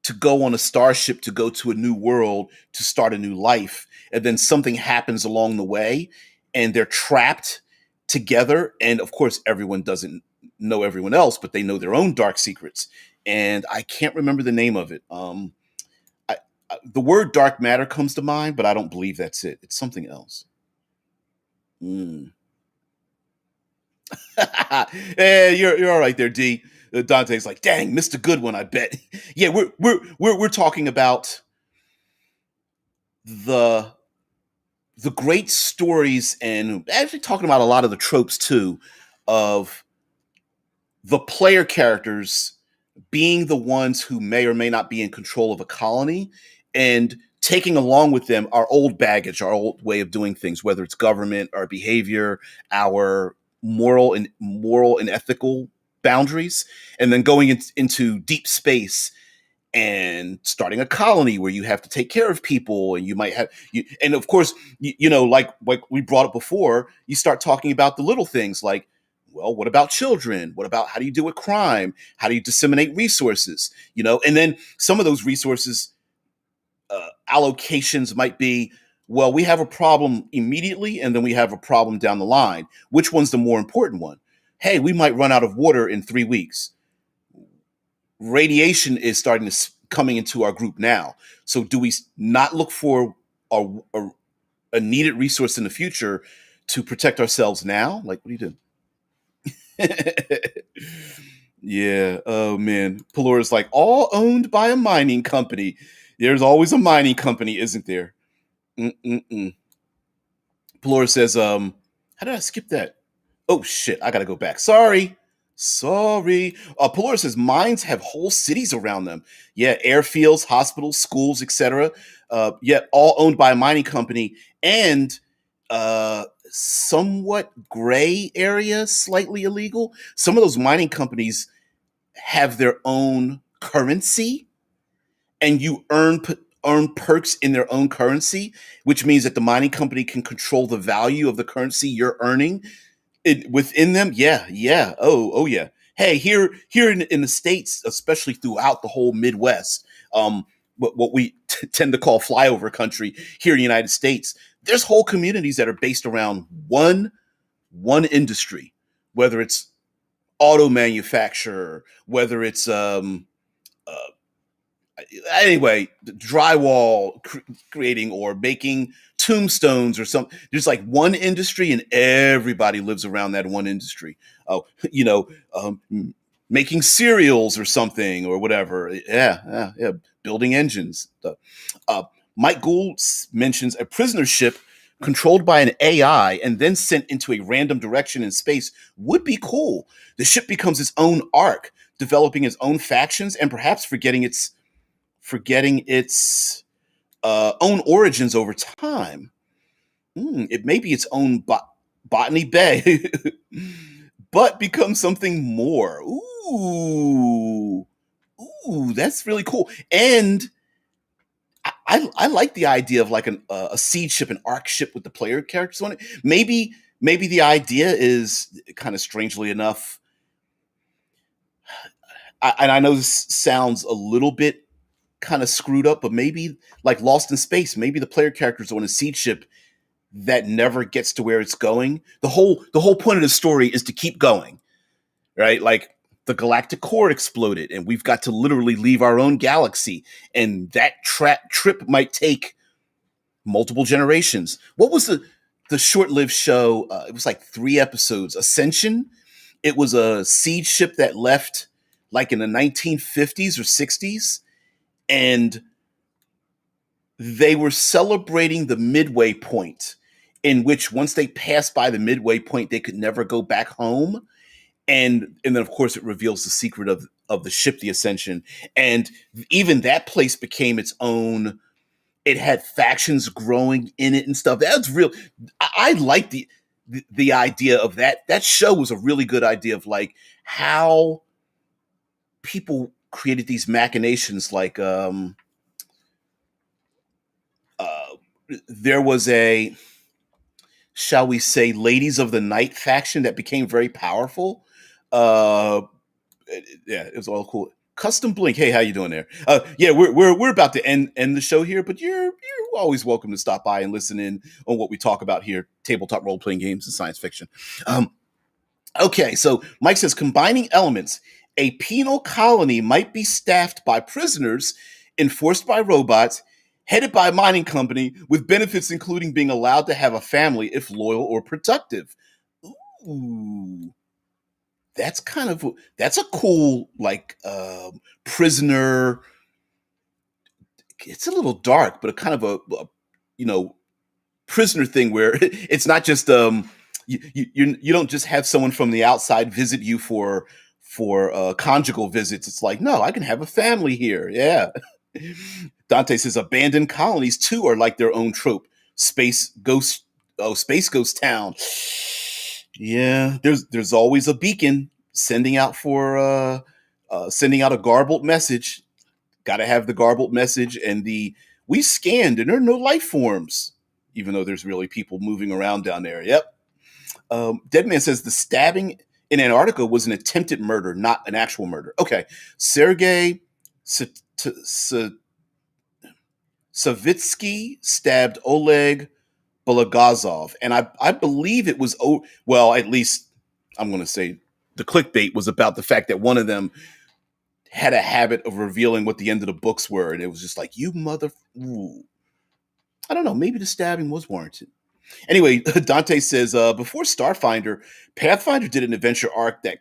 to go on a starship to go to a new world to start a new life, and then something happens along the way and they're trapped together, and of course everyone doesn't know everyone else, but they know their own dark secrets, and I can't remember the name of it. The word dark matter comes to mind, but I don't believe that's it. It's something else. Mm. Yeah, you're all right there, D. Dante's like, dang, missed a good one, I bet. Yeah, we're talking about the the great stories, and actually talking about a lot of the tropes too, of the player characters being the ones who may or may not be in control of a colony, and taking along with them our old baggage, our old way of doing things, whether it's government, our behavior, our moral and ethical boundaries, and then going into deep space and starting a colony where you have to take care of people, and you might have you, and of course, like we brought up before, you start talking about the little things like, well, what about children? What about how do you deal with crime? How do you disseminate resources? And then some of those resources allocations might be, well, we have a problem immediately, and then we have a problem down the line. Which one's the more important one? Hey, we might run out of water in 3 weeks. Radiation is starting to coming into our group now. So do we not look for a needed resource in the future to protect ourselves now? Like, what are you doing? Yeah. Oh man. Pelora's like, all owned by a mining company. There's always a mining company, isn't there? Mm-mm-mm. Pelora says, how did I skip that? Oh shit, I gotta go back. Sorry. Sorry. Pelora says mines have whole cities around them. Yeah, airfields, hospitals, schools, etc. Yet all owned by a mining company and somewhat gray area, slightly illegal. Some of those mining companies have their own currency, and you earn perks in their own currency, which means that the mining company can control the value of the currency you're earning within them. Yeah, yeah. Oh, yeah. Hey, here in the states, especially throughout the whole Midwest, what we tend to call flyover country here in the United States, there's whole communities that are based around one industry, whether it's auto manufacturer, whether it's uh, anyway, drywall creating or making tombstones or something. There's like one industry, and everybody lives around that one industry. Oh, making cereals or something or whatever. Yeah, yeah, yeah. Building engines. Uh, Mike Gould mentions a prisoner ship controlled by an AI and then sent into a random direction in space would be cool. The ship becomes its own arc, developing its own factions and perhaps forgetting its own origins over time. It may be its own botany bay, but becomes something more. Ooh, that's really cool. And I like the idea of like a seed ship, an arc ship with the player characters on it. Maybe the idea is kind of strangely enough. And I know this sounds a little bit kind of screwed up, but maybe like Lost in Space, maybe the player characters on a seed ship that never gets to where it's going. The whole point of the story is to keep going, right? Like the galactic core exploded, and we've got to literally leave our own galaxy, and that trip might take multiple generations. What was the short-lived show? It was like 3 episodes. Ascension. It was a seed ship that left like in the 1950s or 60s, and they were celebrating the midway point, in which once they passed by the midway point, they could never go back home. And then of course it reveals the secret of the ship, the Ascension. And even that place became its own. It had factions growing in it and stuff. That's real. I like the idea of that. That show was a really good idea of like how people created these machinations. Like uh, there was a, shall we say, ladies of the night faction that became very powerful. Uh, yeah, it was all cool. Custom Blink. Hey, how you doing there? Yeah, we're about to end the show here, but you're always welcome to stop by and listen in on what we talk about here: tabletop role playing games and science fiction. Um, okay, so Mike says combining elements. A penal colony might be staffed by prisoners, enforced by robots, headed by a mining company, with benefits including being allowed to have a family if loyal or productive. Ooh, that's a cool like prisoner. It's a little dark, but a kind of a you know prisoner thing where it's not just you don't just have someone from the outside visit you for conjugal visits. It's like, no, I can have a family here. Yeah. Dante says abandoned colonies too are like their own trope. Space ghost town. Yeah, there's always a beacon. sending out for sending out a garbled message. Got to have the garbled message and the we scanned and there are no life forms, even though there's really people moving around down there. Yep. Dead Man says the stabbing in Antarctica was an attempted murder, not an actual murder. Okay, Sergei Savitsky stabbed Oleg Bologazov, and I believe it was well, at least I'm going to say the clickbait was about the fact that one of them had a habit of revealing what the end of the books were, and it was just like, you mother. Ooh. I don't know. Maybe the stabbing was warranted. Anyway, Dante says before Starfinder, Pathfinder did an adventure arc that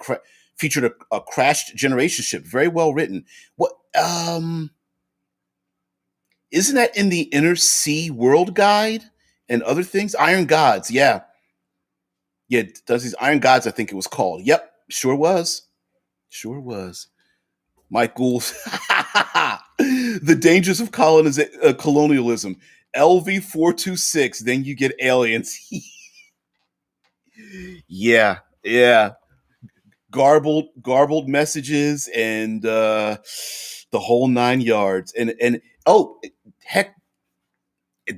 featured a crashed generation ship. Very well written. What? Isn't that in the Inner Sea World Guide and other things? Iron Gods. Yeah, yeah. Does these Iron Gods? I think it was called. Yep, sure was. Sure was. Mike Gould. The dangers of colonialism. LV-426. Then you get aliens. Yeah, yeah. Garbled messages and the whole nine yards. And oh heck,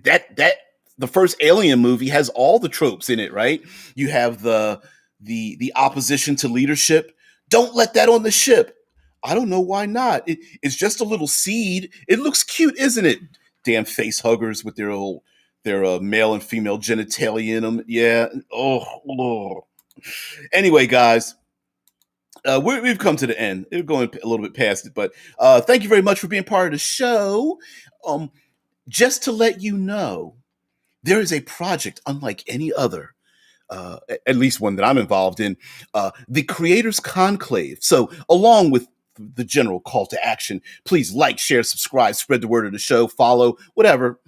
that the first Alien movie has all the tropes in it, right? You have the opposition to leadership. Don't let that on the ship. I don't know why not. It's just a little seed. It looks cute, isn't it? Damn face huggers with their male and female genitalia in them. Yeah. Oh. Anyway, guys, we've come to the end. We're going a little bit past it, but thank you very much for being part of the show. Just to let you know, there is a project unlike any other, at least one that I'm involved in, the Creators Conclave. So, along with the general call to action, please like, share, subscribe, spread the word of the show, follow, whatever.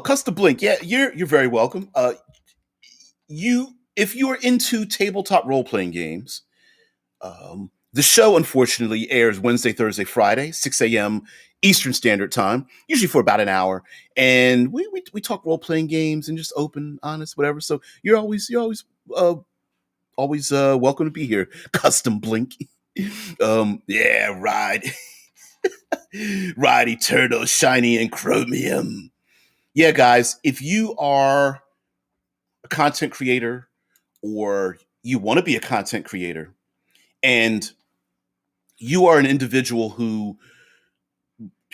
Custom Blink, yeah, you're very welcome. If you are into tabletop role playing games, the show unfortunately airs Wednesday, Thursday, Friday, 6 a.m. Eastern Standard Time, usually for about an hour, and we talk role playing games and just open, honest, whatever. So you're always welcome to be here. Custom Blink, yeah, ride Eternal, Shiny, and Chromium. Yeah, guys, if you are a content creator or you want to be a content creator and you are an individual who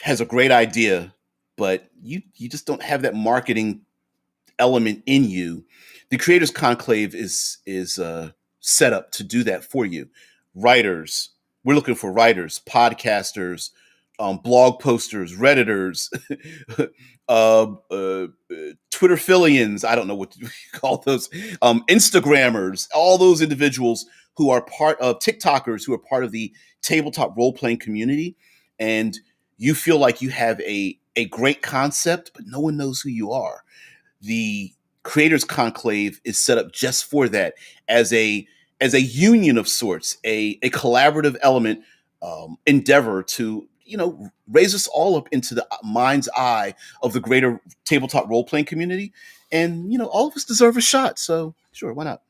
has a great idea, but you just don't have that marketing element in you, the Creators Conclave is set up to do that for you. Writers, we're looking for writers, podcasters, blog posters, Redditors, Twitterphilians. I don't know what you call those. Instagrammers, all those individuals who are part of TikTokers, who are part of the tabletop role playing community, and you feel like you have a great concept, but no one knows who you are. The Creators Conclave is set up just for that, as a union of sorts, a collaborative element, endeavor to raise us all up into the mind's eye of the greater tabletop role playing community, and all of us deserve a shot. So sure, why not?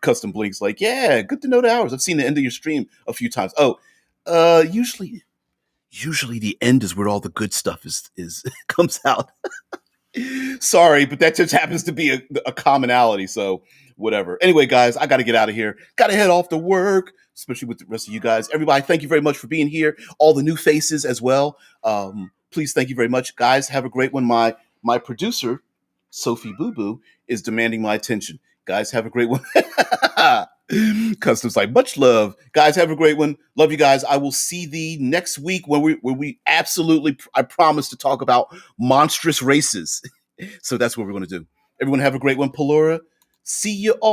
Custom Blink's like, yeah, good to know the hours. I've seen the end of your stream a few times. Oh, usually the end is where all the good stuff is comes out. Sorry, but that just happens to be a commonality. So whatever. Anyway, guys, I got to get out of here. Got to head off to work, especially with the rest of you guys. Everybody, thank you very much for being here. All the new faces as well. Please, thank you very much, guys. Have a great one. My producer, Sophie Boo Boo, is demanding my attention. Guys, have a great one. Customs like, much love, guys. Have a great one. Love you guys. I will see thee next week when we absolutely, I promise to talk about monstrous races. So that's what we're going to do. Everyone have a great one. Pelora. See you all.